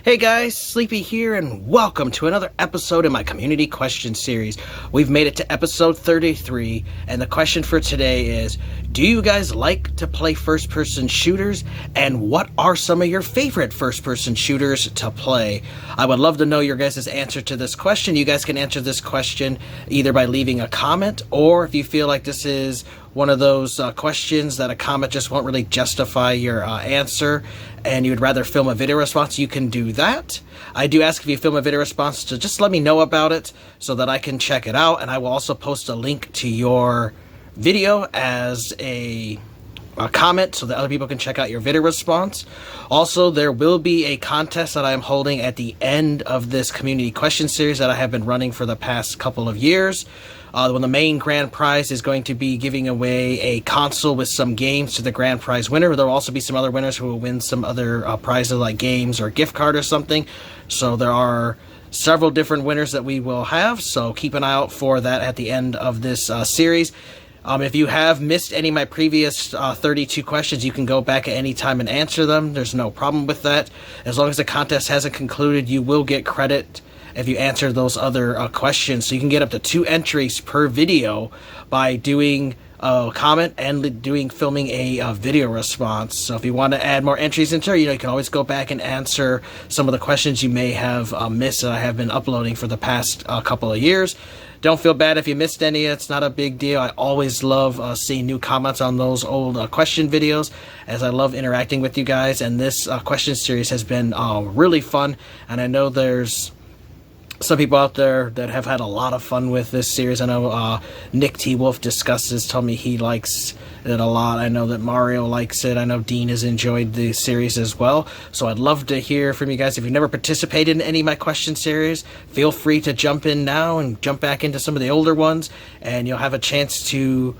Hey guys, Sleepy here, and welcome to another episode in my community question series. We've made it to episode 33, and the question for today is, do you guys like to play first-person shooters, and what are some of your favorite first-person shooters to play? I would love to know your guys' answer to this question. You guys can answer this question either by leaving a comment, or if you feel like this is one of those questions that a comment just won't really justify your answer and you would rather film a video response, you can do that. I do ask if you film a video response to just let me know about it so that I can check it out, and I will also post a link to your video as a comment so that other people can check out your video response. Also, there will be a contest that I am holding at the end of this community question series that I have been running for the past couple of years. When the main grand prize is going to be giving away a console with some games to the grand prize winner. There will also be some other winners who will win some other prizes like games or gift card or something. So there are several different winners that we will have, so keep an eye out for that at the end of this series. If you have missed any of my previous 32 questions, you can go back at any time and answer them. There's no problem with that. As long as the contest hasn't concluded, you will get credit if you answer those other questions. So you can get up to 2 entries per video by doing a comment and filming a video response. So if you want to add more entries into it, you can always go back and answer some of the questions you may have missed that I have been uploading for the past couple of years. Don't feel bad if you missed any. It's not a big deal. I always love seeing new comments on those old question videos, as I love interacting with you guys. And this question series has been really fun, and I know there's some people out there that have had a lot of fun with this series. I know Nick T. Wolf told me he likes it a lot. I know that Mario likes it. I know Dean has enjoyed the series as well. So I'd love to hear from you guys. If you've never participated in any of my question series, feel free to jump in now and jump back into some of the older ones, and you'll have a chance to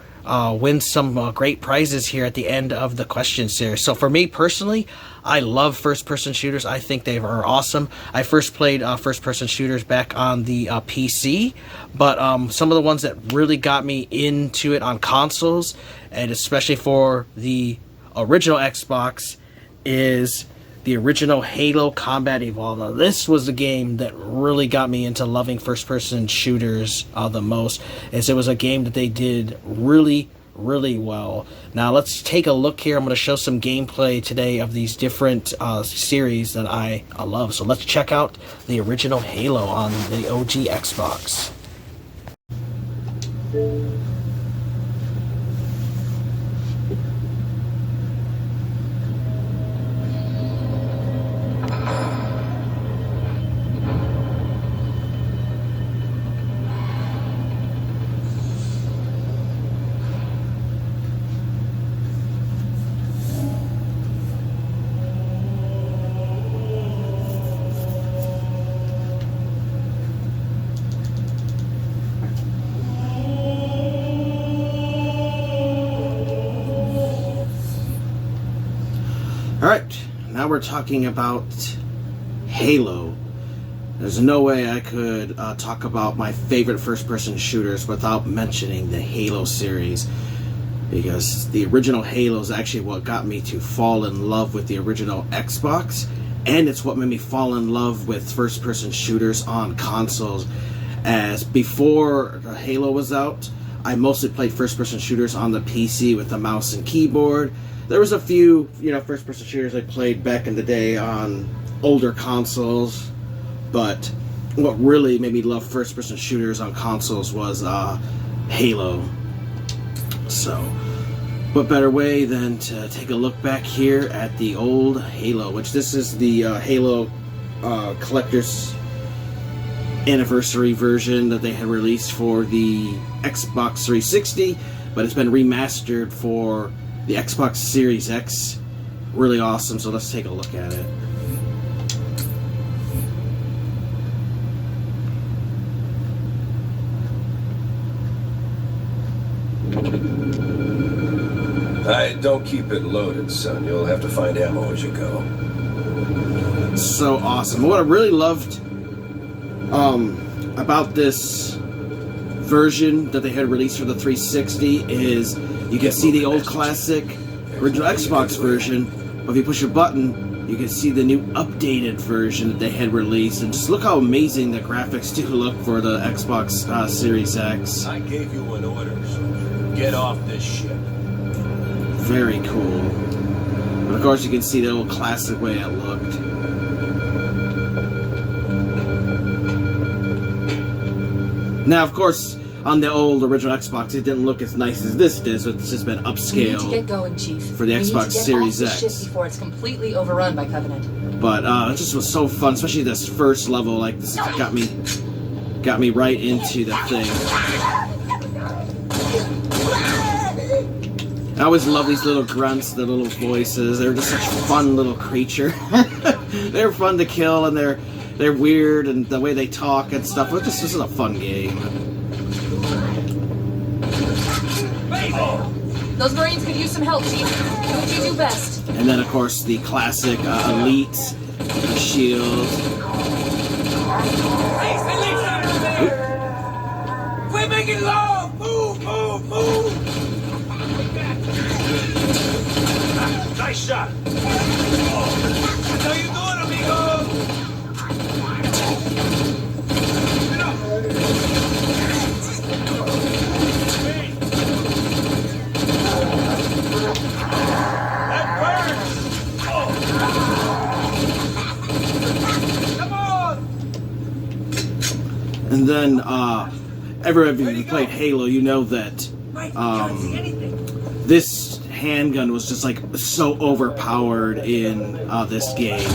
win some great prizes here at the end of the question series. So for me personally, I love first-person shooters. I think they are awesome. I first played first-person shooters back on the PC, but some of the ones that really got me into it on consoles, and especially for the original Xbox, is the original Halo Combat Evolved. Now, this was the game that really got me into loving first-person shooters the most, as it was a game that they did really well. Now let's take a look here. I'm going to show some gameplay today of these different series that I love. So let's check out the original Halo on the OG Xbox. Alright, now we're talking about Halo. There's no way I could talk about my favorite first-person shooters without mentioning the Halo series, because the original Halo is actually what got me to fall in love with the original Xbox, and it's what made me fall in love with first-person shooters on consoles. As before Halo was out, I mostly played first-person shooters on the PC with the mouse and keyboard. There was a few, first-person shooters I played back in the day on older consoles, but what really made me love first-person shooters on consoles was Halo. So, what better way than to take a look back here at the old Halo, which this is the Halo Collector's Anniversary version that they had released for the Xbox 360, but it's been remastered for the Xbox Series X. Really awesome, so let's take a look at it. Don't keep it loaded, son. You'll have to find ammo as you go. So awesome. What I really loved about this version that they had released for the 360 is you can see the old classic original Xbox version, but if you push a button, you can see the new updated version that they had released, and just look how amazing the graphics do look for the Xbox Series X. I gave you an order, so get off this ship. Very cool. But of course you can see the old classic way it looked. Now, of course, on the old original Xbox, it didn't look as nice as this does. So it's just been upscaled. We need to get going, Chief. For the Xbox Series X. Ship before it's completely overrun by Covenant. But it just was so fun, especially this first level. Like this got me right into the thing. I always love these little grunts, the little voices. They're just such fun little creature. They're fun to kill, and they're weird, and the way they talk and stuff. But this is a fun game. Those Marines could use some help, Chief. Do what you do best. And then, of course, the classic Elite, the shield. Quit making love! Move, move, move! Nice shot! How you doing, amigo? And then, everyone who played Halo, you know that this handgun was just like so overpowered in this game.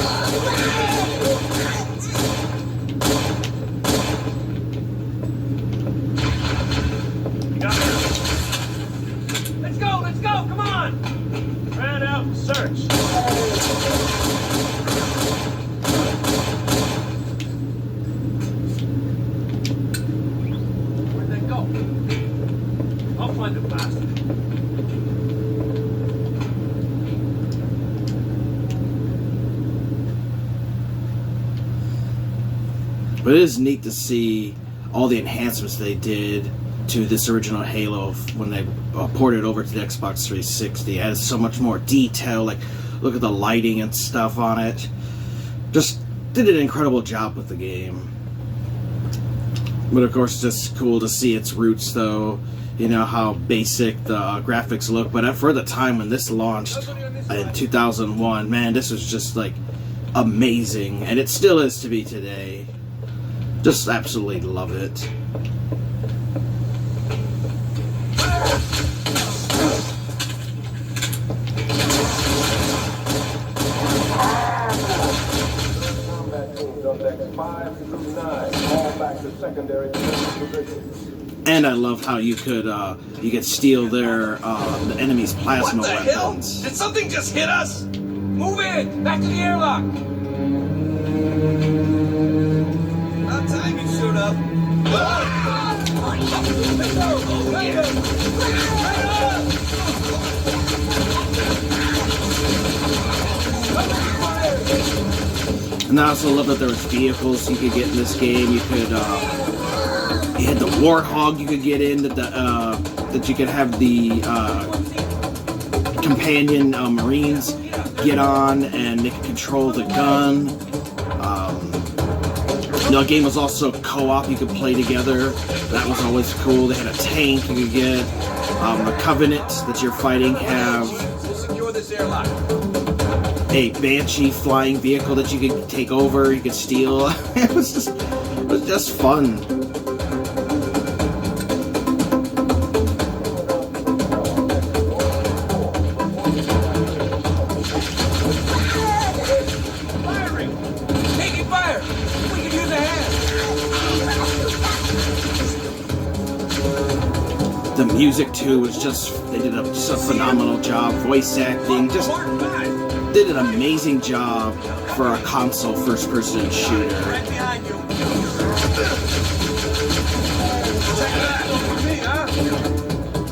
Let's go, come on! Ran out and search. Where'd they go? I'll find the bastard. But it is neat to see all the enhancements they did to this original Halo when they ported over to the Xbox 360. It has so much more detail, like look at the lighting and stuff on it. Just did an incredible job with the game. But of course, just cool to see its roots, though. You know how basic the graphics look, but for the time when this launched in 2001, man, this was just like amazing, and it still is to be today. Just absolutely love it. And I love how you could steal their the enemy's plasma weapons. Did something just hit us? Move in! Back to the airlock! About time you showed up. And I also love that there was vehicles you could get in this game. You could you had the Warthog you could get in that you could have the companion Marines get on, and they could control the gun. The game was also co-op, you could play together. That was always cool. They had a tank you could get. The Covenant that you're fighting have a Banshee flying vehicle that you could take over, you could steal. It was just fun. The music too was they did a phenomenal job. Voice acting, just did an amazing job for a console first-person shooter.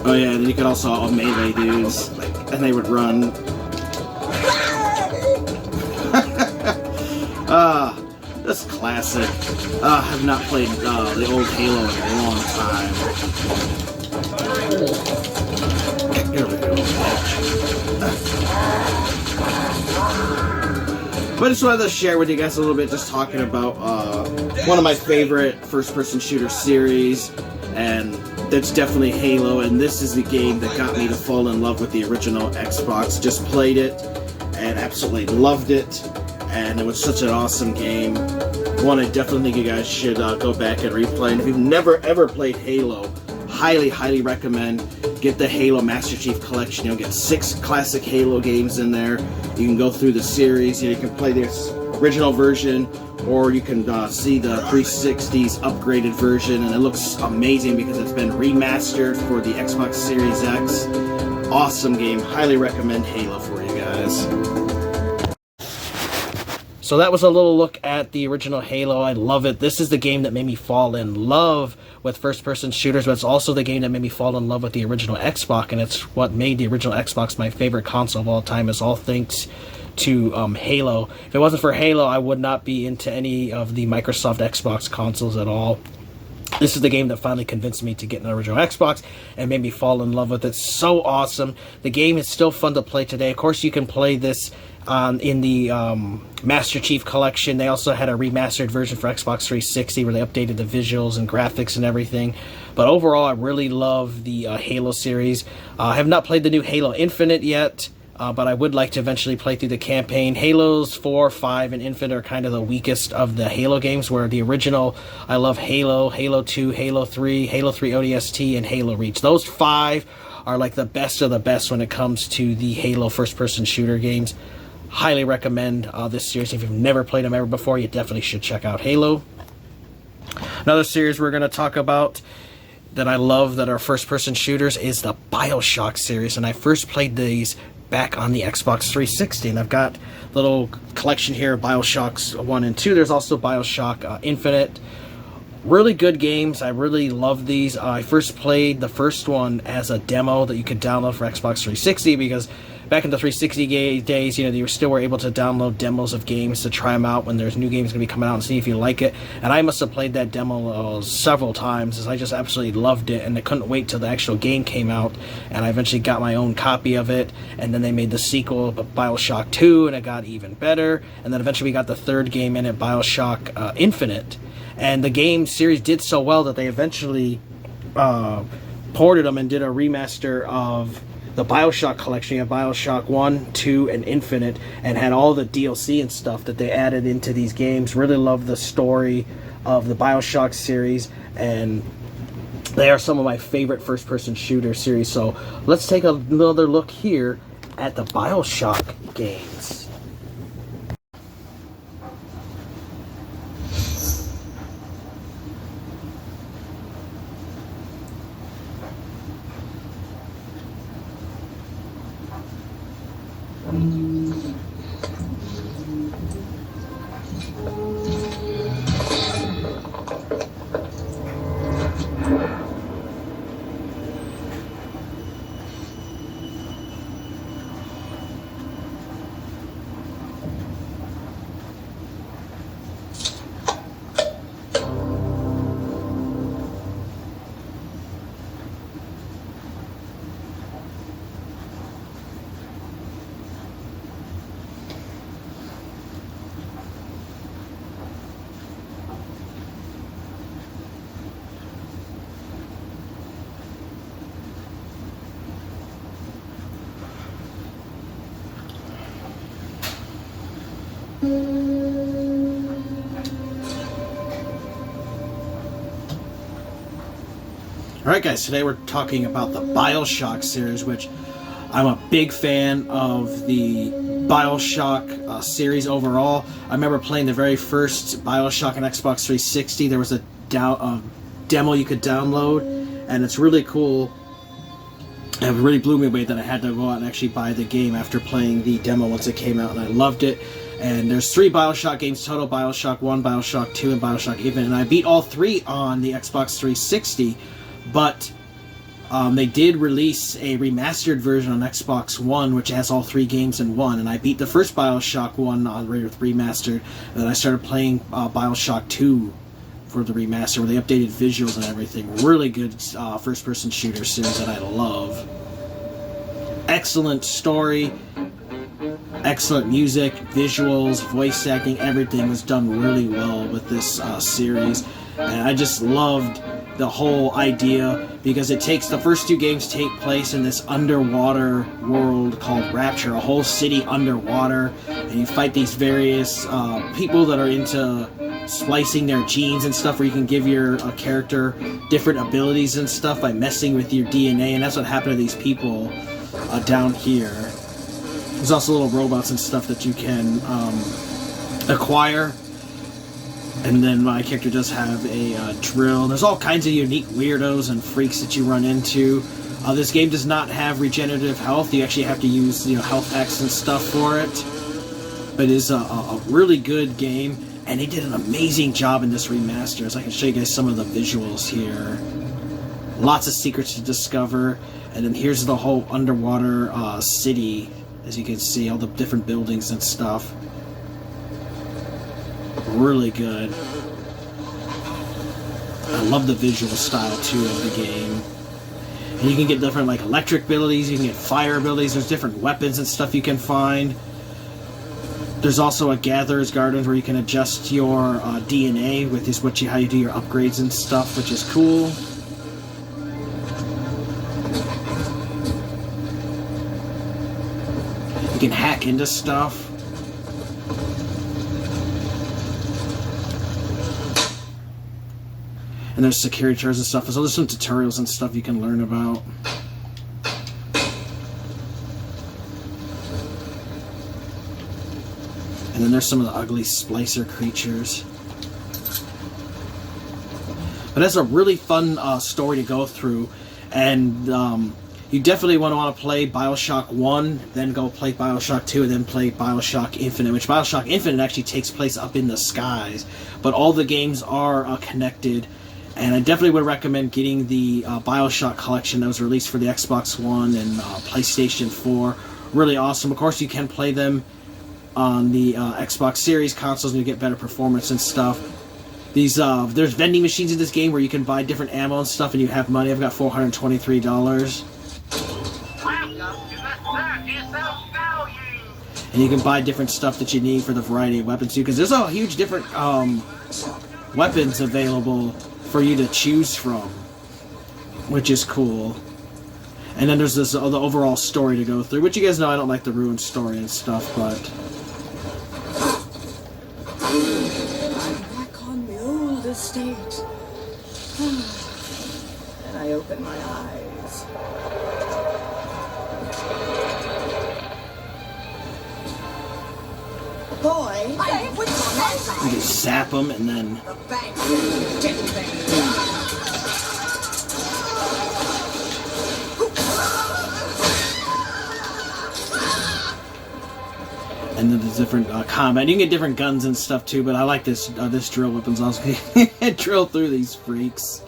Oh yeah, and you could also melee dudes, and they would run. That's classic. I have not played the old Halo in a long time. But I just wanted to share with you guys a little bit, just talking about one of my favorite first-person shooter series, and that's definitely Halo. And this is the game that got me to fall in love with the original Xbox. Just played it and absolutely loved it, and it was such an awesome game. One I definitely think you guys should go back and replay. And if you've never ever played Halo, highly recommend get the Halo Master Chief Collection. You'll get 6 classic Halo games in there. You can go through the series. You can play this original version, or you can see the 360's upgraded version, and it looks amazing because it's been remastered for the Xbox Series X. Awesome game. Highly recommend Halo for you guys. So that was a little look at the original Halo. I love it. This is the game that made me fall in love with first-person shooters, but it's also the game that made me fall in love with the original Xbox, and it's what made the original Xbox my favorite console of all time, is all thanks to Halo. If it wasn't for Halo, I would not be into any of the Microsoft Xbox consoles at all. This is the game that finally convinced me to get an original Xbox and made me fall in love with it. So awesome. The game is still fun to play today. Of course, you can play this in the Master Chief Collection. They also had a remastered version for Xbox 360 where they updated the visuals and graphics and everything. But overall, I really love the Halo series. I have not played the new Halo Infinite yet, but I would like to eventually play through the campaign. Halos 4, 5, and Infinite are kind of the weakest of the Halo games, where the original, I love Halo, Halo 2, Halo 3, Halo 3 ODST, and Halo Reach. Those 5 are like the best of the best when it comes to the Halo first-person shooter games. Highly recommend this series. If you've never played them ever before, you definitely should check out Halo. Another series we're going to talk about that I love that are first-person shooters is the BioShock series, and I first played these back on the Xbox 360, and I've got a little collection here of BioShocks 1 and 2. There's also BioShock Infinite. Really good games. I really love these. I first played the first one as a demo that you could download for Xbox 360, because back in the 360 days, you know, you still were able to download demos of games to try them out when there's new games going to be coming out and see if you like it. And I must have played that demo several times, as I just absolutely loved it, and I couldn't wait till the actual game came out. And I eventually got my own copy of it, and then they made the sequel, BioShock 2, and it got even better. And then eventually we got the third game in it, BioShock Infinite. And the game series did so well that they eventually ported them and did a remaster of the BioShock collection. You have BioShock 1, 2, and Infinite, and had all the DLC and stuff that they added into these games. Really love the story of the BioShock series, and they are some of my favorite first-person shooter series. So let's take another look here at the BioShock games. Alright guys, today we're talking about the BioShock series, which I'm a big fan of the BioShock series overall. I remember playing the very first BioShock on Xbox 360. There was a demo you could download, and it's really cool. And it really blew me away that I had to go out and actually buy the game after playing the demo once it came out, and I loved it. And there's 3 BioShock games total: BioShock 1, BioShock 2, and BioShock Infinite. And I beat all 3 on the Xbox 360, but they did release a remastered version on Xbox One, which has all 3 games in one. And I beat the first BioShock 1 on remastered, and then I started playing BioShock 2 for the remaster, where they updated visuals and everything. Really good first-person shooter series that I love. Excellent story. excellent music, visuals, voice acting, everything was done really well with this series. And I just loved the whole idea, because it takes, the first two games take place in this underwater world called Rapture, a whole city underwater, and you fight these various people that are into splicing their genes and stuff, where you can give your character different abilities and stuff by messing with your DNA, and that's what happened to these people down here. There's also little robots and stuff that you can acquire. And then my character does have a drill. There's all kinds of unique weirdos and freaks that you run into. This game does not have regenerative health. You actually have to use, health packs and stuff for it. But it is a really good game, and they did an amazing job in this remaster. As I can show you guys some of the visuals here. Lots of secrets to discover. And then here's the whole underwater city. As you can see, all the different buildings and stuff. Really good. I love the visual style too of the game. And you can get different electric abilities, you can get fire abilities, there's different weapons and stuff you can find. There's also a Gatherer's Garden where you can adjust your DNA with how you do your upgrades and stuff, which is cool. You can hack into stuff. And there's security charts and stuff. So there's some tutorials and stuff you can learn about. And then there's some of the ugly splicer creatures. But it's a really fun story to go through. And you definitely want to play Bioshock 1, then go play Bioshock 2, and then play Bioshock Infinite, which Bioshock Infinite actually takes place up in the skies. But all the games are connected. And I definitely would recommend getting the Bioshock collection that was released for the Xbox One and PlayStation 4. Really awesome. Of course, you can play them on the Xbox Series consoles and you get better performance and stuff. There's vending machines in this game where you can buy different ammo and stuff, and you have money. I've got $423. And you can buy different stuff that you need for the variety of weapons too, because there's a huge different weapons available for you to choose from, which is cool. And then there's the overall story to go through, which you guys know I don't like the ruined story and stuff, but I'm back on the old estate. And I open my eyes. Boy, you just zap them and then the bank didn't they? and then there's different combat. You can get different guns and stuff too, but I like this drill weapons also. Drill through these freaks.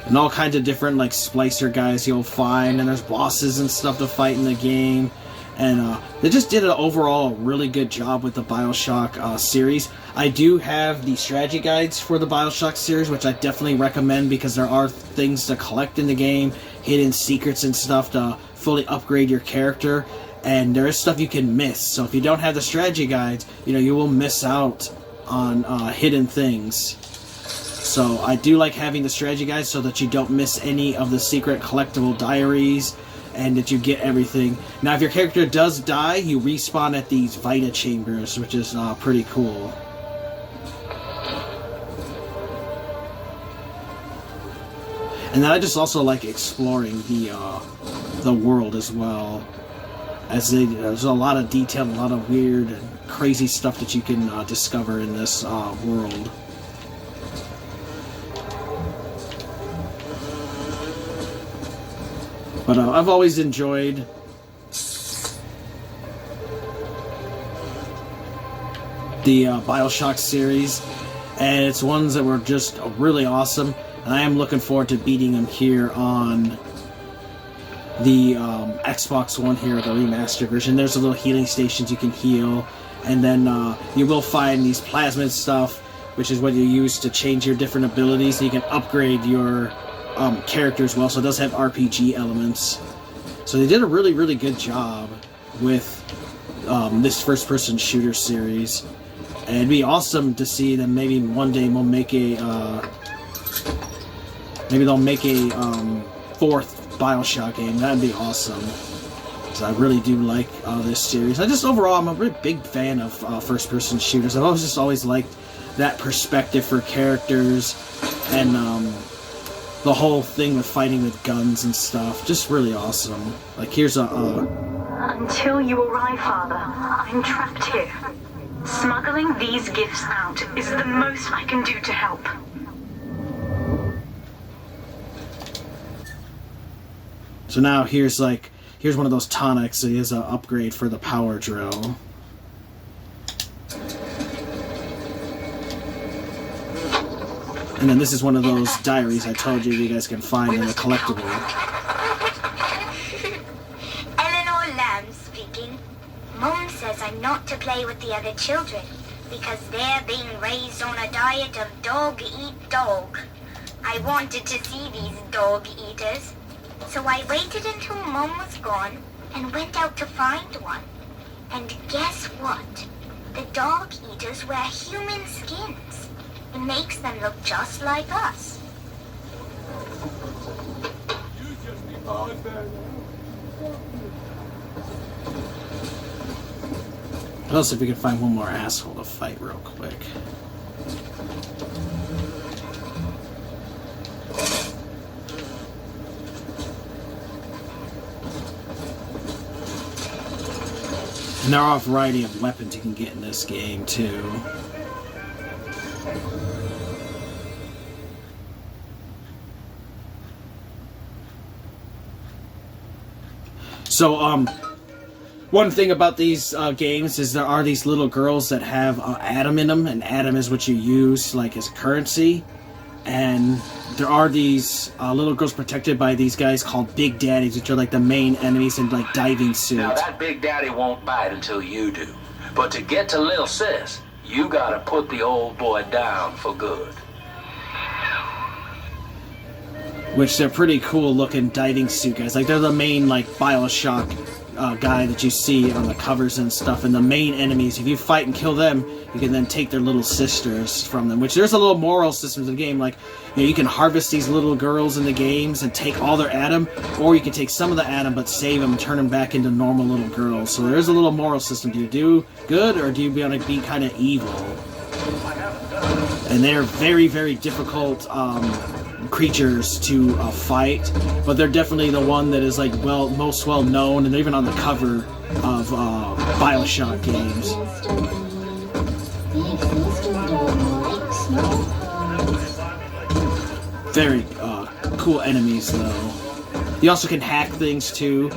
And all kinds of different splicer guys you'll find, and there's bosses and stuff to fight in the game. And they just did an overall really good job with the Bioshock series. I do have the strategy guides for the Bioshock series, which I definitely recommend because there are things to collect in the game, hidden secrets and stuff to fully upgrade your character. And there is stuff you can miss. So if you don't have the strategy guides, you will miss out on hidden things. So I do like having the strategy guides so that you don't miss any of the secret collectible diaries, and that you get everything. Now, if your character does die, you respawn at these Vita chambers, which is pretty cool. And then I just also like exploring the world as well. As there's a lot of detail, a lot of weird and crazy stuff that you can discover in this world. But I've always enjoyed the Bioshock series, and it's ones that were just really awesome, and I am looking forward to beating them here on the Xbox One here, the remastered version. There's a little healing stations you can heal, and then you will find these plasmid stuff, which is what you use to change your different abilities, so you can upgrade your character as well, so it does have RPG elements. So they did a really, really good job with this first-person shooter series. And it'd be awesome to see them. Maybe one day we'll make a maybe they'll make a fourth BioShock game. That'd be awesome. Because I really do like this series. Overall, I'm a really big fan of first-person shooters. I've always liked that perspective for characters, and the whole thing with fighting with guns and stuff. Just really awesome. Like, here's a... Until you arrive, Father, I'm trapped here. Smuggling these gifts out is the most I can do to help. So now here's one of those tonics. So he has an upgrade for the power drill. And then this is one of those diaries I told you guys can find in the collectible. Eleanor Lamb speaking. Mom says I'm not to play with the other children because they're being raised on a diet of dog-eat-dog. I wanted to see these dog eaters, so I waited until Mom was gone and went out to find one. And guess what? The dog eaters wear human skins. It makes them look just like us. Let's see if we can find one more asshole to fight real quick. And there are a variety of weapons you can get in this game too. So, one thing about these games is there are these little girls that have Atom in them, and Atom is what you use like as currency. And there are these little girls protected by these guys called Big Daddies, which are like the main enemies in like diving suits. Now that Big Daddy won't bite until you do. But to get to Lil Sis, you gotta put the old boy down for good. Which they're pretty cool looking diving suit guys. Like they're the main like BioShock guy that you see on the covers and stuff. And the main enemies, if you fight and kill them, you can then take their little sisters from them. Which there's a little moral system in the game. Like, you know, you can harvest these little girls in the games and take all their Atom, or you can take some of the Atom but save them and turn them back into normal little girls. So there's a little moral system. Do you do good, or do you want to be kind of evil? And they're very, very difficult creatures to fight, but they're definitely the one that is like most well known, and they're even on the cover of BioShock games. Very cool enemies though. You also can hack things too.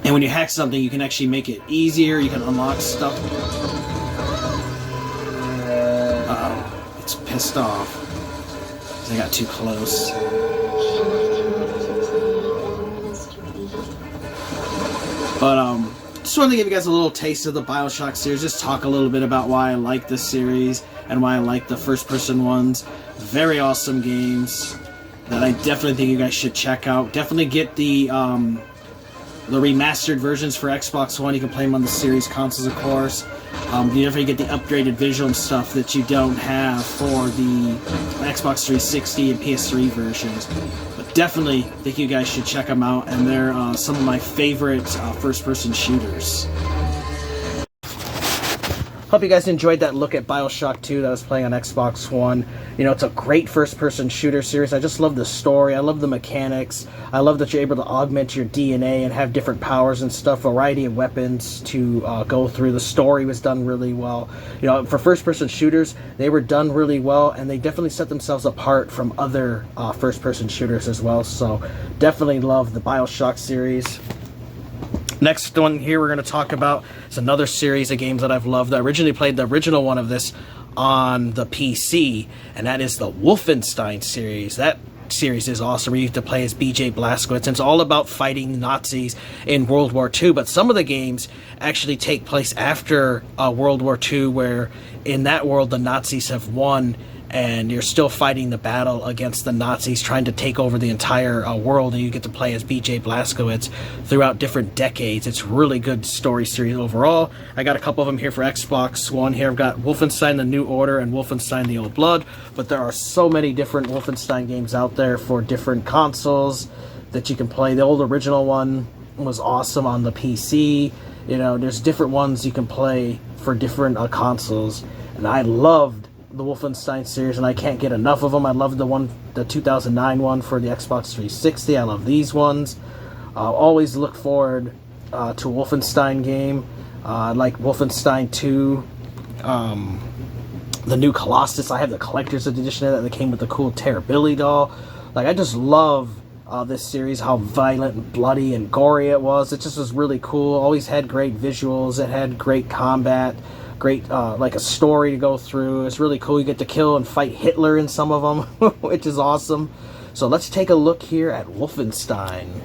And when you hack something, you can actually make it easier. You can unlock stuff. Uh-oh. It's pissed off. Because I got too close. But, just wanted to give you guys a little taste of the BioShock series. Just talk a little bit about why I like this series and why I like the first-person ones. Very awesome games that I definitely think you guys should check out. Definitely get the remastered versions for Xbox One. You can play them on the series consoles, of course. You definitely get the upgraded visual stuff that you don't have for the Xbox 360 and PS3 versions. But definitely think you guys should check them out, and they're some of my favorite first-person shooters. Hope you guys enjoyed that look at BioShock 2 that I was playing on Xbox One. You know, it's a great first-person shooter series. I just love the story. I love the mechanics. I love that you're able to augment your DNA and have different powers and stuff. Variety of weapons to go through. The story was done really well. You know, for first-person shooters, they were done really well, and they definitely set themselves apart from other first-person shooters as well. So, definitely love the BioShock series. Next one here we're going to talk about is another series of games that I've loved. I originally played the original one of this on the PC, and that is the Wolfenstein series. That series is awesome. You have to play as BJ Blazkowicz, and it's all about fighting Nazis in World War II, but some of the games actually take place after World War II, where in that world the Nazis have won, and you're still fighting the battle against the Nazis trying to take over the entire world, and you get to play as BJ Blazkowicz throughout different decades. It's really good story series overall. I got a couple of them here for Xbox One. Here I've got Wolfenstein: The New Order and Wolfenstein: The Old Blood, but there are so many different Wolfenstein games out there for different consoles that you can play. The old original one was awesome on the PC. You know, there's different ones you can play for different consoles, and I loved the Wolfenstein series, and I can't get enough of them. I love the 2009 one for the Xbox 360. I love these ones. Always look forward to a Wolfenstein game, like Wolfenstein 2, the new Colossus. I have the collector's edition of that came with the cool Terrorbilly doll. Like, I just love this series, how violent and bloody and gory it was. It just was really cool. Always had great visuals. It had great combat. Great, like a story to go through. It's really cool. You get to kill and fight Hitler in some of them, which is awesome. So let's take a look here at Wolfenstein.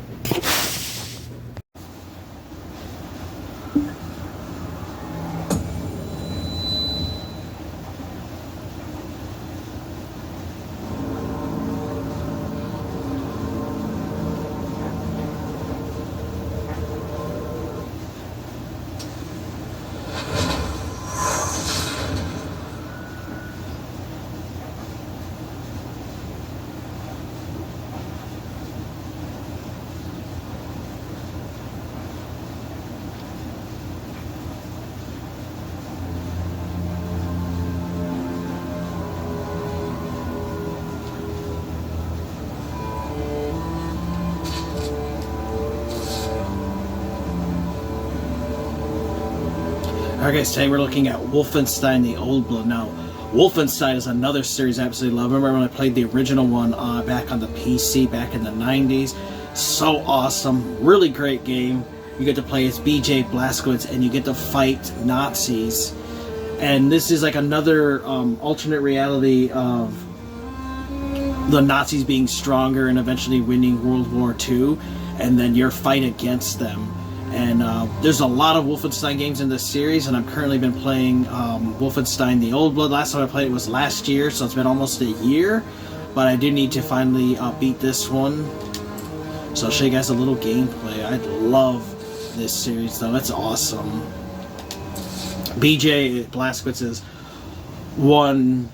Alright guys, today we're looking at Wolfenstein: The Old Blood. Now, Wolfenstein is another series I absolutely love. I remember when I played the original one back on the PC back in the 90s. So awesome. Really great game. You get to play as BJ Blazkowicz and you get to fight Nazis. And this is like another alternate reality of the Nazis being stronger and eventually winning World War II, and then your fight against them. And there's a lot of Wolfenstein games in this series, and I've currently been playing Wolfenstein: The Old Blood. Last time I played it was last year, so it's been almost a year. But I do need to finally beat this one. So I'll show you guys a little gameplay. I love this series, though. It's awesome. BJ Blazkowicz is one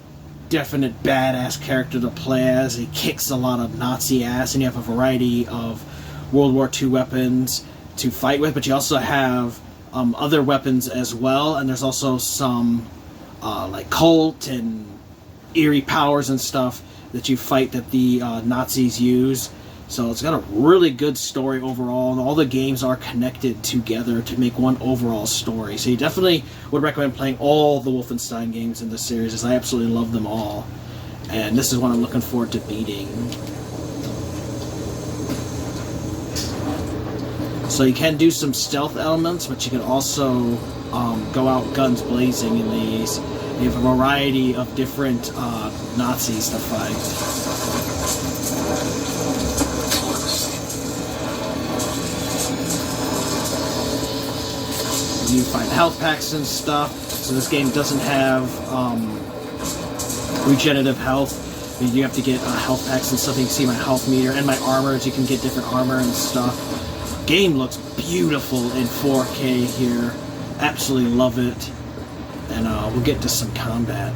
definite badass character to play as. He kicks a lot of Nazi ass, and you have a variety of World War II weapons to fight with, but you also have other weapons as well, and there's also some like cult and eerie powers and stuff that you fight that the Nazis use. So it's got a really good story overall, and all the games are connected together to make one overall story. So you definitely would recommend playing all the Wolfenstein games in the series, as I absolutely love them all. And this is what I'm looking forward to beating. So you can do some stealth elements, but you can also go out guns blazing in these. You have a variety of different Nazis to fight. You find health packs and stuff. So this game doesn't have regenerative health. You have to get health packs and stuff. You can see my health meter and my armor, as you can get different armor and stuff. Game looks beautiful in 4K here. Absolutely love it. And we'll get to some combat.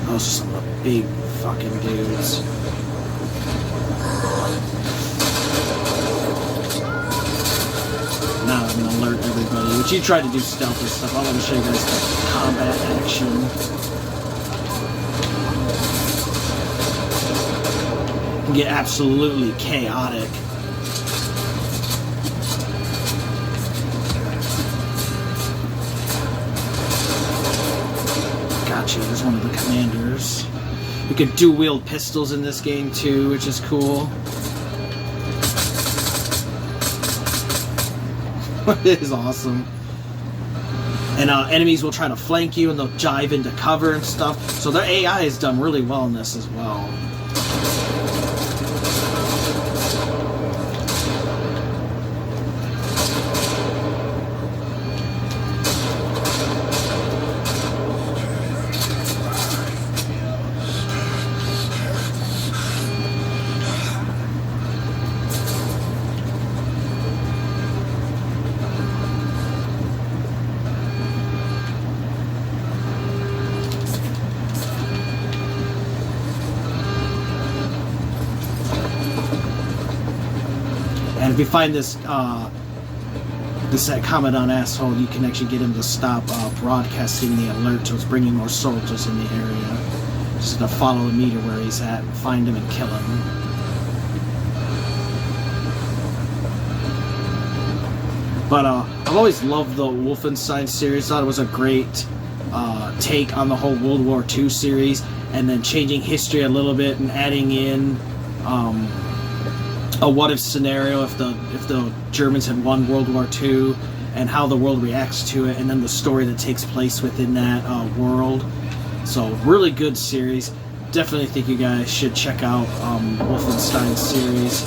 Those are some of the big fucking dudes. Now I'm gonna alert everybody. Which you try to do stealth and stuff. I want to show you guys the combat action. Get absolutely chaotic. Gotcha, there's one of the commanders. You can dual-wield pistols in this game too, which is cool. It is awesome. And enemies will try to flank you and they'll jive into cover and stuff. So their AI is done really well in this as well. if you find this Commandant asshole, you can actually get him to stop broadcasting the alert, so it's bringing more soldiers in the area. Just to follow the meter where he's at, find him and kill him. But I've always loved the Wolfenstein series. Thought it was a great take on the whole World War II series, and then changing history a little bit and adding in a what-if scenario if the Germans had won World War II, and how the world reacts to it, and then the story that takes place within that world. So, really good series. Definitely think you guys should check out Wolfenstein series.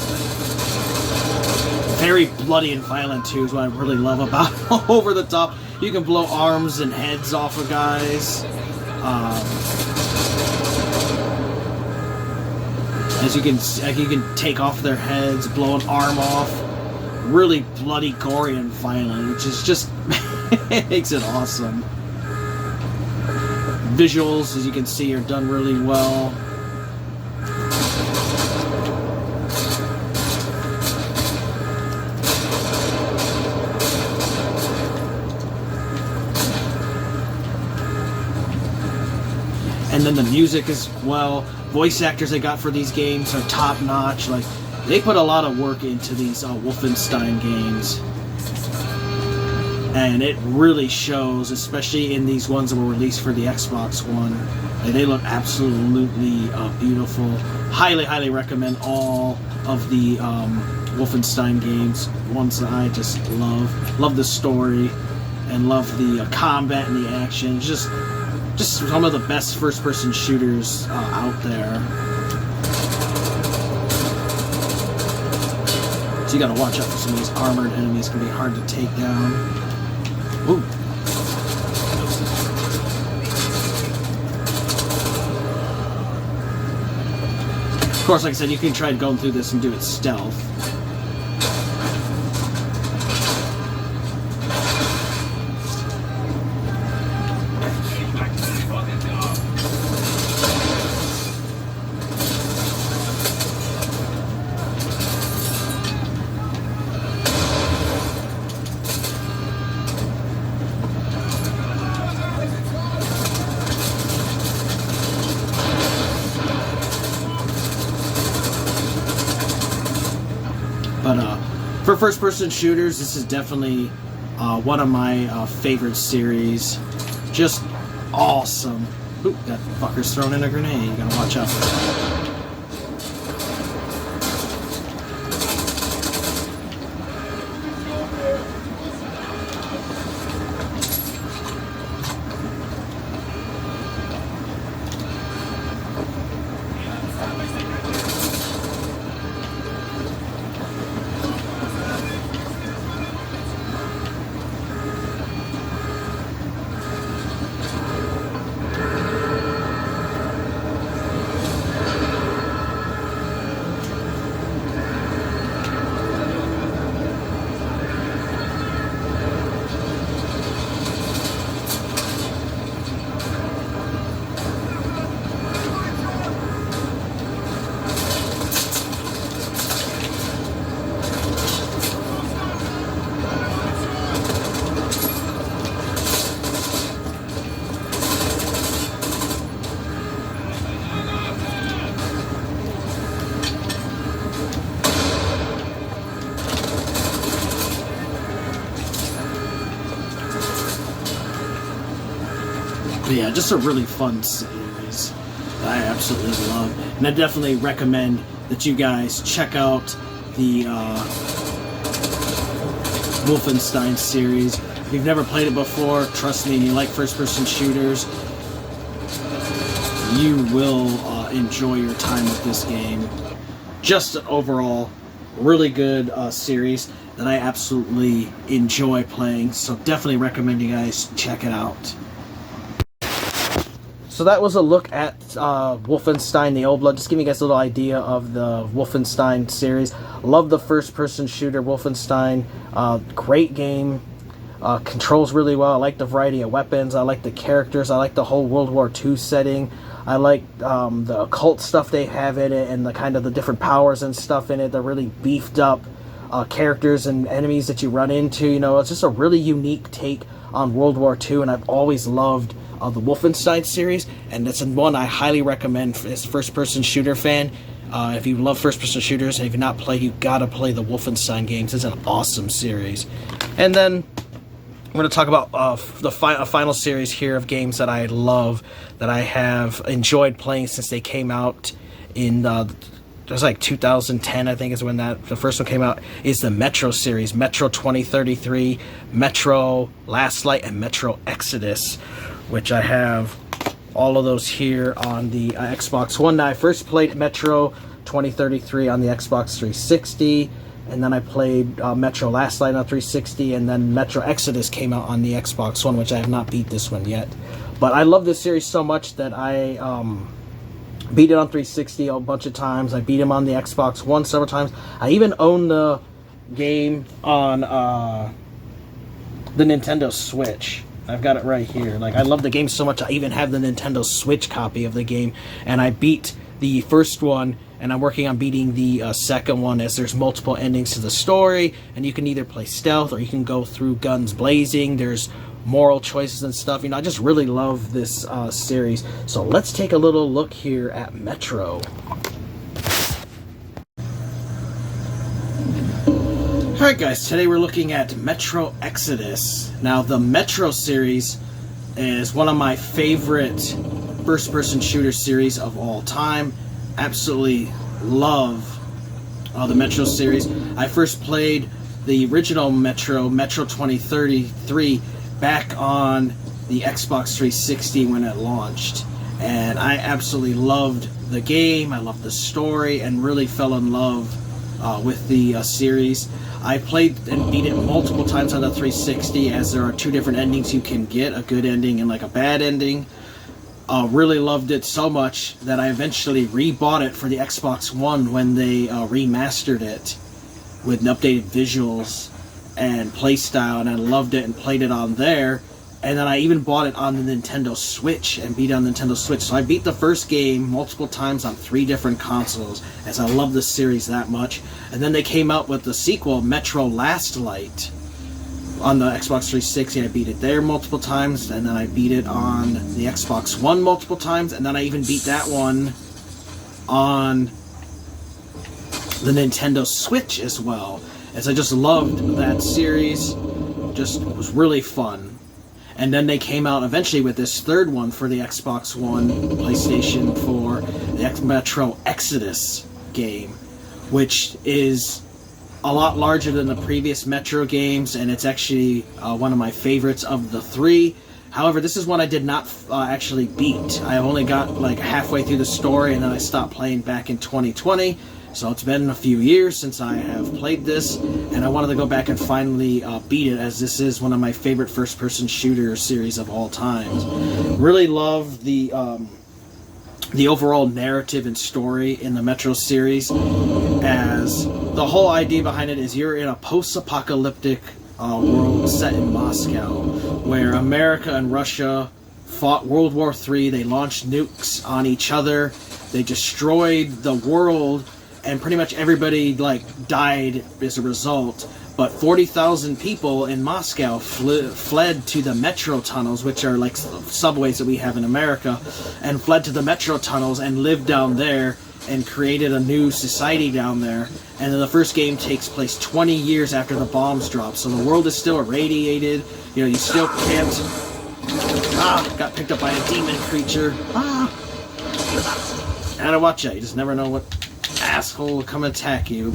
Very bloody and violent too is what I really love about it. Over the top. You can blow arms and heads off of guys. As you can take off their heads, blow an arm off. Really bloody, gory, and violent, which is just it makes it awesome. Visuals, as you can see, are done really well. And then the music as well. Voice actors they got for these games are top notch. Like, they put a lot of work into these Wolfenstein games. And it really shows, especially in these ones that were released for the Xbox One. And they look absolutely beautiful. Highly, highly recommend all of the Wolfenstein games. Ones that I just love. Love the story. And love the combat and the action. Just some of the best first-person shooters out there. So you gotta watch out for some of these armored enemies. Can be hard to take down. Ooh. Of course, like I said, you can try going through this and do it stealth. But for first-person shooters, this is definitely one of my favorite series. Just awesome. Oop, that fucker's thrown in a grenade. You gotta watch out for that. But yeah, just a really fun series that I absolutely love. And I definitely recommend that you guys check out the Wolfenstein series. If you've never played it before, trust me, and you like first-person shooters, you will enjoy your time with this game. Just an overall really good series that I absolutely enjoy playing, so definitely recommend you guys check it out. So that was a look at Wolfenstein the Old Blood. Just giving you guys a little idea of the Wolfenstein series. Love the first-person shooter Wolfenstein. Great game. Controls really well. I like the variety of weapons. I like the characters. I like the whole World War II setting. I like the occult stuff they have in it, and the kind of the different powers and stuff in it. They're really beefed up. characters and enemies that you run into. You know, it's just a really unique take on World War II, and I've always loved the Wolfenstein series, and it's one I highly recommend as a first-person shooter fan. If you love first-person shooters and if you've not played, you gotta play the Wolfenstein games. It's an awesome series. And then I'm going to talk about the final series here of games that I love, that I have enjoyed playing since they came out in it was like 2010, I think is when the first one came out, is the Metro series. Metro 2033, Metro Last Light, and Metro Exodus, which I have all of those here on the Xbox One. Now, I first played Metro 2033 on the Xbox 360, and then I played Metro Last Light on 360, and then Metro Exodus came out on the Xbox One, which I have not beat this one yet. But I love this series so much that I beat it on 360 a bunch of times. I beat him on the Xbox One several times. I even own the game on the Nintendo Switch. I've got it right here. Like, I love the game so much, I even have the Nintendo Switch copy of the game. And I beat the first one, and I'm working on beating the second one, as there's multiple endings to the story, and you can either play stealth or you can go through guns blazing. There's moral choices and stuff. You know, I just really love this series. So let's take a little look here at Metro. Alright guys, today we're looking at Metro Exodus. Now, the Metro series is one of my favorite first-person shooter series of all time. Absolutely love the Metro series. I first played the original Metro 2033, back on the Xbox 360 when it launched, and I absolutely loved the game. I loved the story and really fell in love with the series. I played and beat it multiple times on the 360, as there are two different endings you can get, a good ending and like a bad ending. Really loved it so much that I eventually rebought it for the Xbox One when they remastered it with updated visuals and playstyle, and I loved it and played it on there. And then I even bought it on the Nintendo Switch and beat it on the Nintendo Switch. So I beat the first game multiple times on 3 different consoles, as I love this series that much. And then they came out with the sequel, Metro Last Light, on the Xbox 360. I beat it there multiple times, and then I beat it on the Xbox One multiple times, and then I even beat that one on the Nintendo Switch as well, as I just loved that series. Just was really fun. And then they came out eventually with this third one for the Xbox One, PlayStation 4, the Metro Exodus game, which is a lot larger than the previous Metro games, and it's actually one of my favorites of the 3. However, this is one I did not actually beat. I only got like halfway through the story, and then I stopped playing back in 2020. So it's been a few years since I have played this, and I wanted to go back and finally beat it, as this is one of my favorite first-person shooter series of all time. Really love the overall narrative and story in the Metro series, as the whole idea behind it is you're in a post-apocalyptic world set in Moscow, where America and Russia fought World War III. They launched nukes on each other. They destroyed the world, and pretty much everybody died as a result. But 40,000 people in Moscow fled to the metro tunnels, which are like subways that we have in America, and fled to the metro tunnels and lived down there and created a new society down there. And then the first game takes place 20 years after the bombs drop, so the world is still irradiated. You know, you still can't... got picked up by a demon creature. Gotta watch out, you just never know what asshole will come attack you.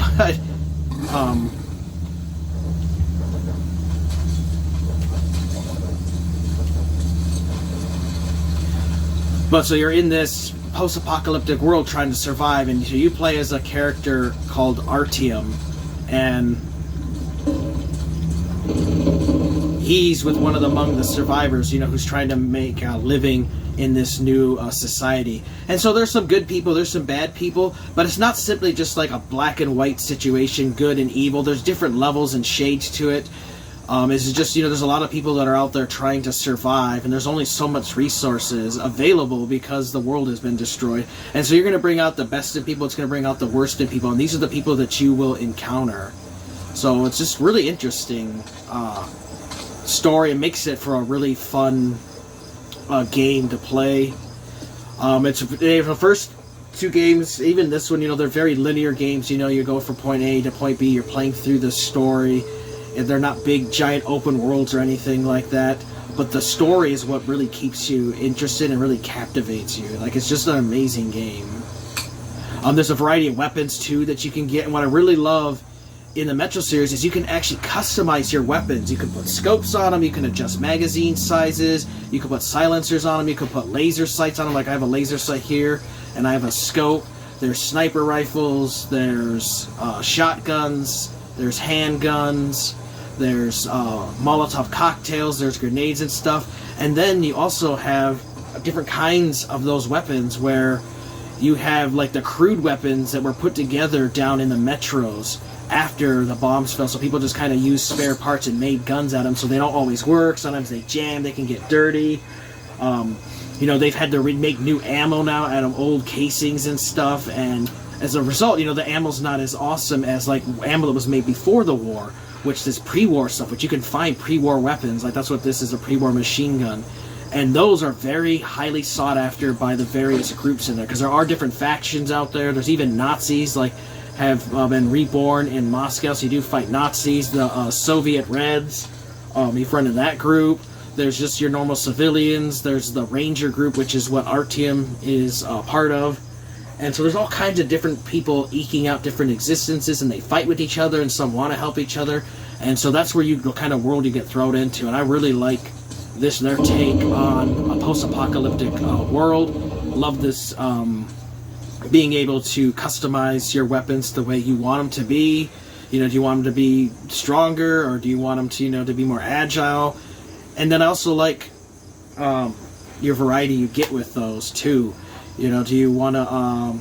But so you're in this post-apocalyptic world trying to survive, and so you play as a character called Artyom, and he's with one of among the survivors, you know, who's trying to make a living in this new society. And so there's some good people, there's some bad people, but it's not simply just like a black and white situation, good and evil. There's different levels and shades to it. It's just, you know, there's a lot of people that are out there trying to survive, and there's only so much resources available because the world has been destroyed. And so you're going to bring out the best in people, it's going to bring out the worst in people, and these are the people that you will encounter So it's just really interesting story. It makes it for a really fun game to play. The first two games, even this one, they're very linear games. You go from point A to point B. You're playing through the story, and they're not big, giant open worlds or anything like that. But the story is what really keeps you interested and really captivates you. Like, it's just an amazing game. There's a variety of weapons too that you can get, and what I really love in the Metro series is you can actually customize your weapons. You can put scopes on them, you can adjust magazine sizes, you can put silencers on them, you can put laser sights on them. Like I have a laser sight here, and I have a scope. There's sniper rifles, there's shotguns, there's handguns, there's Molotov cocktails, there's grenades and stuff. And then you also have different kinds of those weapons where you have like the crude weapons that were put together down in the Metros after the bombs fell, so people just kind of used spare parts and made guns at them, so they don't always work. Sometimes they jam, they can get dirty. They've had to make new ammo now out of old casings and stuff, and as a result, the ammo's not as awesome as like ammo that was made before the war, which is pre-war stuff, which you can find pre-war weapons. Like that's what this is, a pre-war machine gun. And those are very highly sought after by the various groups in there, because there are different factions out there. There's even Nazis, like, have been reborn in Moscow, so you do fight Nazis. The Soviet Reds, you've run into that group. There's just your normal civilians. There's the Ranger group, which is what Artyom is part of. And so there's all kinds of different people eking out different existences, and they fight with each other, and some want to help each other. And so that's where the kind of world you get thrown into. And I really like their take on a post-apocalyptic world. Love this being able to customize your weapons the way you want them to be. Do you want them to be stronger, or do you want them to, to be more agile? And then I also like your variety you get with those too. Do you want to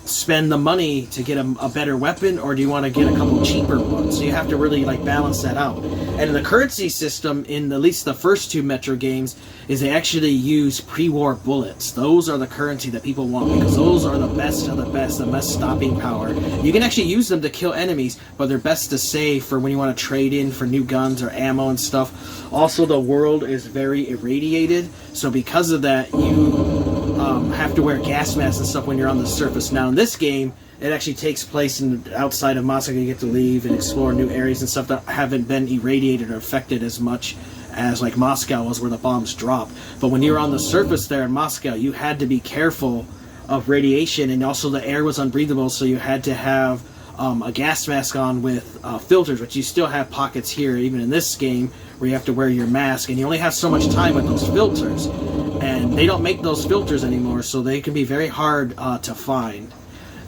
spend the money to get a better weapon, or do you want to get a couple cheaper ones? So you have to really balance that out. And in the currency system, in at least the first two Metro games, is they actually use pre-war bullets. Those are the currency that people want, because those are the best of the best stopping power. You can actually use them to kill enemies, but they're best to save for when you want to trade in for new guns or ammo and stuff. Also, the world is very irradiated, so because of that, you have to wear gas masks and stuff when you're on the surface. Now in this game, it actually takes place outside of Moscow. You get to leave and explore new areas and stuff that haven't been irradiated or affected as much as like Moscow was, where the bombs dropped. But when you were on the surface there in Moscow, you had to be careful of radiation, and also the air was unbreathable, so you had to have a gas mask on with filters, which you still have pockets here, even in this game, where you have to wear your mask, and you only have so much time with those filters. And they don't make those filters anymore, so they can be very hard to find.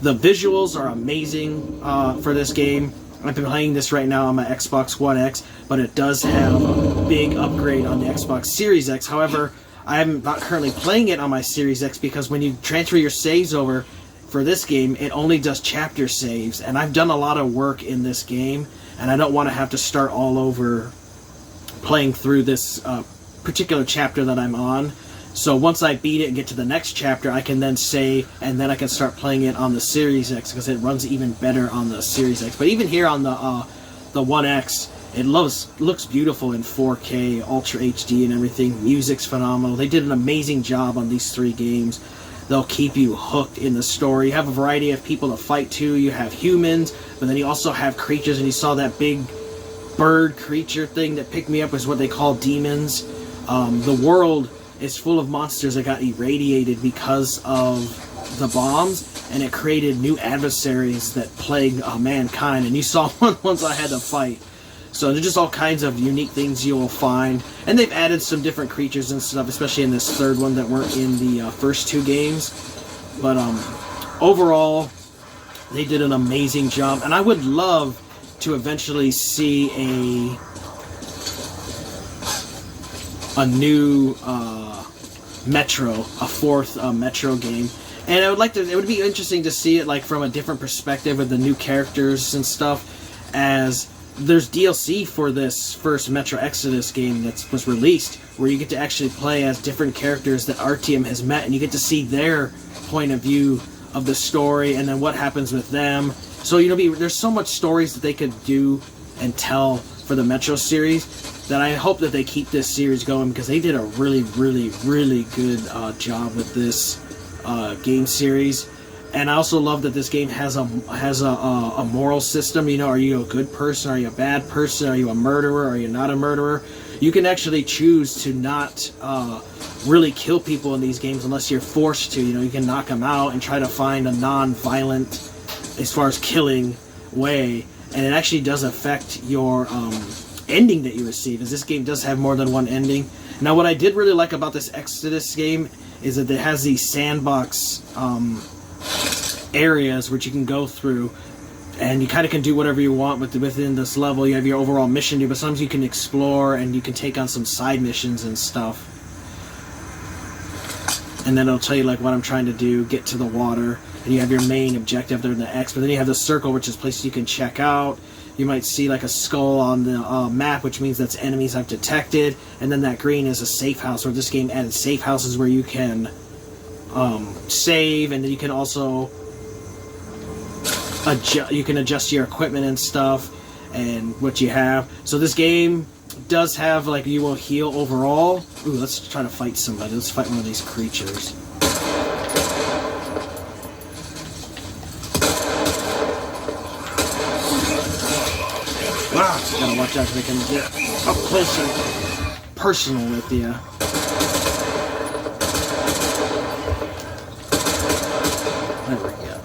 The visuals are amazing for this game. I've been playing this right now on my Xbox One X, but it does have a big upgrade on the Xbox Series X. However, I'm not currently playing it on my Series X, because when you transfer your saves over for this game, it only does chapter saves, and I've done a lot of work in this game, and I don't want to have to start all over playing through this particular chapter that I'm on. So once I beat it and get to the next chapter, I can then save, and then I can start playing it on the Series X, because it runs even better on the Series X. But even here on the One X, it looks beautiful in 4K, Ultra HD and everything. Music's phenomenal. They did an amazing job on these three games. They'll keep you hooked in the story. You have a variety of people to fight to. You have humans, but then you also have creatures, and you saw that big bird creature thing that picked me up, is what they call demons. The world is full of monsters that got irradiated because of the bombs, and it created new adversaries that plague mankind, and you saw one once I had to fight. So there's just all kinds of unique things you will find, and they've added some different creatures and stuff, especially in this third one, that weren't in the first two games. But overall, they did an amazing job, and I would love to eventually see a new Metro, a fourth Metro game. And I would like to, it would be interesting to see it like from a different perspective with the new characters and stuff, as there's DLC for this first Metro Exodus game that was released, where you get to actually play as different characters that Artyom has met, and you get to see their point of view of the story, and then what happens with them. So, there's so much stories that they could do and tell for the Metro series, that I hope that they keep this series going, because they did a really, really, really good job with this game series. And I also love that this game has a moral system. You know, are you a good person? Are you a bad person? Are you a murderer? Are you not a murderer? You can actually choose to not really kill people in these games unless you're forced to. You know, you can knock them out and try to find a non-violent, as far as killing, way. And it actually does affect your ending that you receive, as this game does have more than one ending. Now, what I did really like about this Exodus game is that it has these sandbox areas which you can go through, and you kind of can do whatever you want within this level. You have your overall mission to do, but sometimes you can explore and you can take on some side missions and stuff. And then it'll tell you like what I'm trying to do, get to the water, and you have your main objective there in the X, but then you have the circle, which is places you can check out. You might see like a skull on the map, which means that's enemies I've detected, and then that green is a safe house, where this game added safe houses where you can save, and then you can also adjust your equipment and stuff and what you have. So this game does have, like, you will heal overall. Ooh, let's try to fight somebody. Let's fight one of these creatures. Wow, gotta watch out so they can get up close and personal with you. There we go.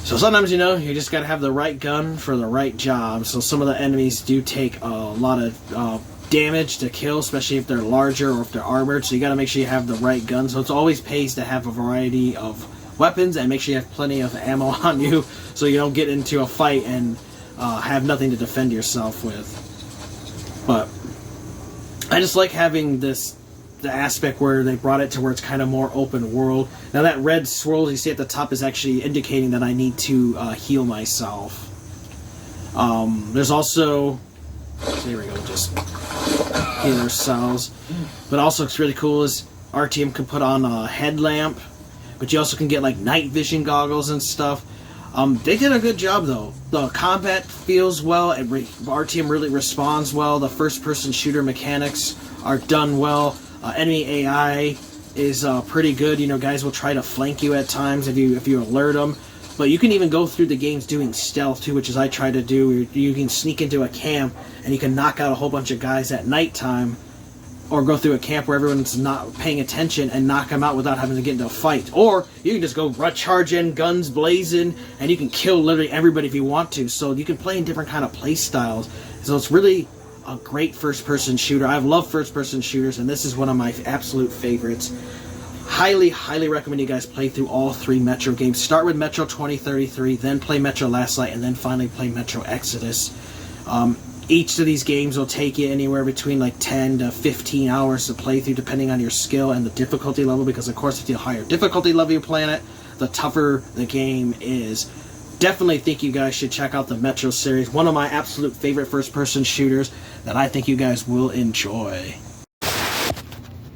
So sometimes, you know, you just gotta have the right gun for the right job. So some of the enemies do take a lot of damage to kill, especially if they're larger or if they're armored. So you gotta make sure you have the right gun. So it's always pays to have a variety of weapons, and make sure you have plenty of ammo on you, so you don't get into a fight and have nothing to defend yourself with. But I just like having the aspect where they brought it to where it's kind of more open world. Now that red swirl you see at the top is actually indicating that I need to heal myself. There's also, there we go, just heal ourselves. But also what's really cool is RTM can put on a headlamp, but you also can get like night vision goggles and stuff. They did a good job though. The combat feels well, and RTM really responds well. The first-person shooter mechanics are done well. Enemy AI is pretty good. You know, guys will try to flank you at times if you alert them. But you can even go through the games doing stealth too, which is I try to do. You can sneak into a camp and you can knock out a whole bunch of guys at nighttime, or go through a camp where everyone's not paying attention and knock them out without having to get into a fight. Or you can just go charge in, guns blazing, and you can kill literally everybody if you want to. So you can play in different kind of play styles. So it's really a great first-person shooter. I've loved first-person shooters, and this is one of my absolute favorites. Highly, highly recommend you guys play through all three Metro games. Start with Metro 2033, then play Metro Last Light, and then finally play Metro Exodus. Each of these games will take you anywhere between like 10 to 15 hours to play through, depending on your skill and the difficulty level, because of course if the higher difficulty level you play it, the tougher the game is. Definitely think you guys should check out the Metro series. One of my absolute favorite first-person shooters that I think you guys will enjoy.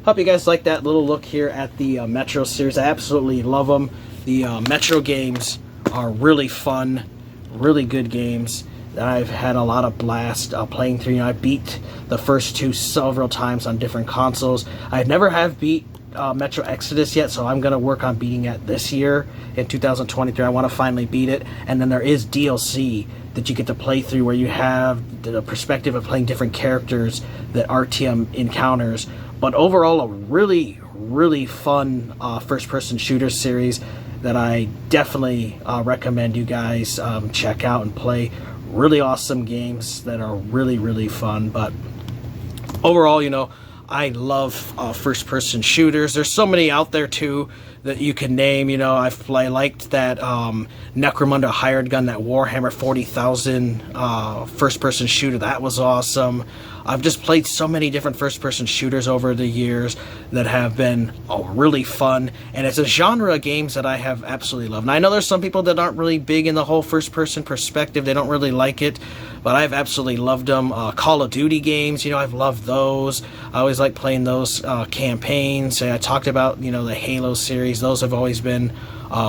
Hope you guys like that little look here at the Metro series. I absolutely love them. The Metro games are really fun, really good games. I've had a lot of blast playing through. You know, I beat the first two several times on different consoles. I never have beat Metro Exodus yet, so I'm going to work on beating it this year in 2023. I want to finally beat it. And then there is DLC that you get to play through, where you have the perspective of playing different characters that RTM encounters. But overall, a really, really fun first-person shooter series that I definitely recommend you guys check out and play. Really awesome games that are really, really fun. But overall, you know, I love first-person shooters. There's so many out there too that you can name. You know, I liked that Necromunda Hired Gun, that Warhammer 40,000 first-person shooter. That was awesome. I've just played so many different first-person shooters over the years that have been really fun, and it's a genre of games that I have absolutely loved. And I know there's some people that aren't really big in the whole first-person perspective. They don't really like it, but I've absolutely loved them. Call of Duty games, you know, I've loved those. I always like playing those campaigns. I talked about, you know, the Halo series. series. Those have always been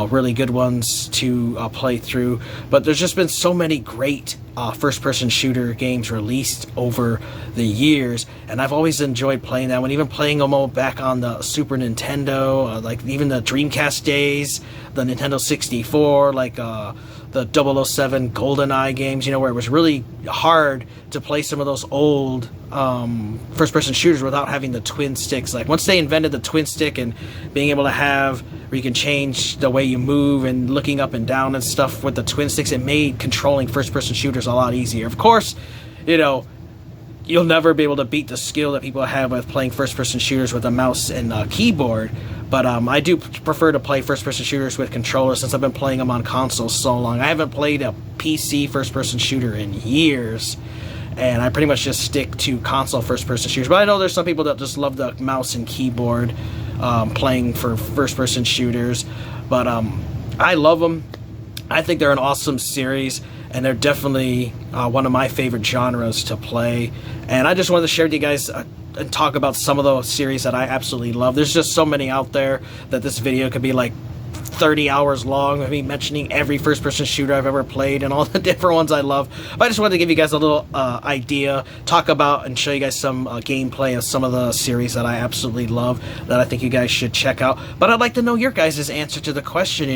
really good ones to play through. But there's just been so many great first-person shooter games released over the years, and I've always enjoyed playing that one, even playing them all back on the Super Nintendo, like even the Dreamcast days, the Nintendo 64, like the 007 GoldenEye games, where it was really hard to play some of those old first-person shooters without having the twin sticks. Like, once they invented the twin stick and being able to have where you can change the way you move and looking up and down and stuff with the twin sticks, it made controlling first-person shooters a lot easier. Of course, you'll never be able to beat the skill that people have with playing first-person shooters with a mouse and keyboard. But I do prefer to play first-person shooters with controllers since I've been playing them on consoles so long. I haven't played a PC first-person shooter in years, and I pretty much just stick to console first-person shooters. But I know there's some people that just love the mouse and keyboard playing for first-person shooters. But I love them. I think they're an awesome series, and they're definitely one of my favorite genres to play. And I just wanted to share with you guys and talk about some of those series that I absolutely love. There's just so many out there that this video could be like 30 hours long of me mentioning every first-person shooter I've ever played and all the different ones I love. But I just wanted to give you guys a little idea, talk about and show you guys some gameplay of some of the series that I absolutely love that I think you guys should check out. But I'd like to know your guys' answer to the question,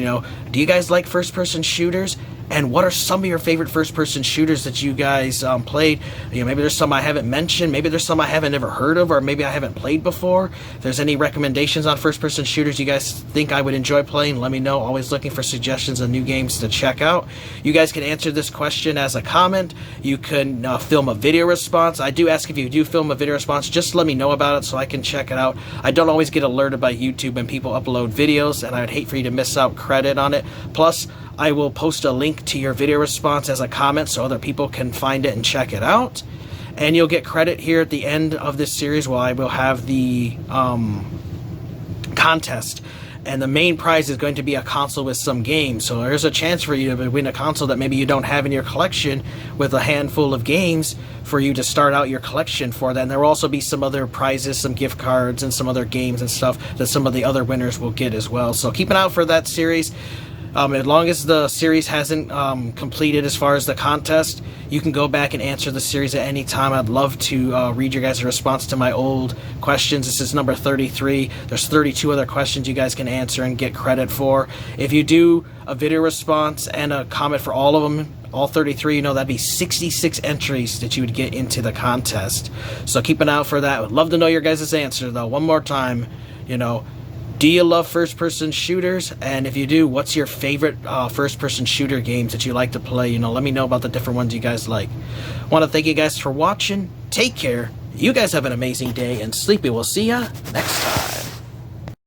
do you guys like first-person shooters? And what are some of your favorite first-person shooters that you guys played? Maybe there's some I haven't mentioned. Maybe there's some I haven't ever heard of, or maybe I haven't played before. If there's any recommendations on first-person shooters you guys think I would enjoy playing, let me know. Always looking for suggestions of new games to check out. You guys can answer this question as a comment. You can film a video response. I do ask if you do film a video response, just let me know about it so I can check it out. I don't always get alerted by YouTube when people upload videos, and I would hate for you to miss out credit on it. Plus, I will post a link to your video response as a comment so other people can find it and check it out. And you'll get credit here at the end of this series while I will have the contest. And the main prize is going to be a console with some games. So there's a chance for you to win a console that maybe you don't have in your collection with a handful of games for you to start out your collection for that. And there will also be some other prizes, some gift cards, and some other games and stuff that some of the other winners will get as well. So keep an eye out for that series. As long as the series hasn't completed as far as the contest, you can go back and answer the series at any time. I'd love to read your guys' response to my old questions. This is number 33. There's 32 other questions you guys can answer and get credit for. If you do a video response and a comment for all of them, all 33, that'd be 66 entries that you would get into the contest. So keep an eye out for that. I'd love to know your guys' answer, though. One more time, do you love first-person shooters? And if you do, what's your favorite first-person shooter games that you like to play? Let me know about the different ones you guys like. I want to thank you guys for watching. Take care. You guys have an amazing day, and Sleepy will see ya next time.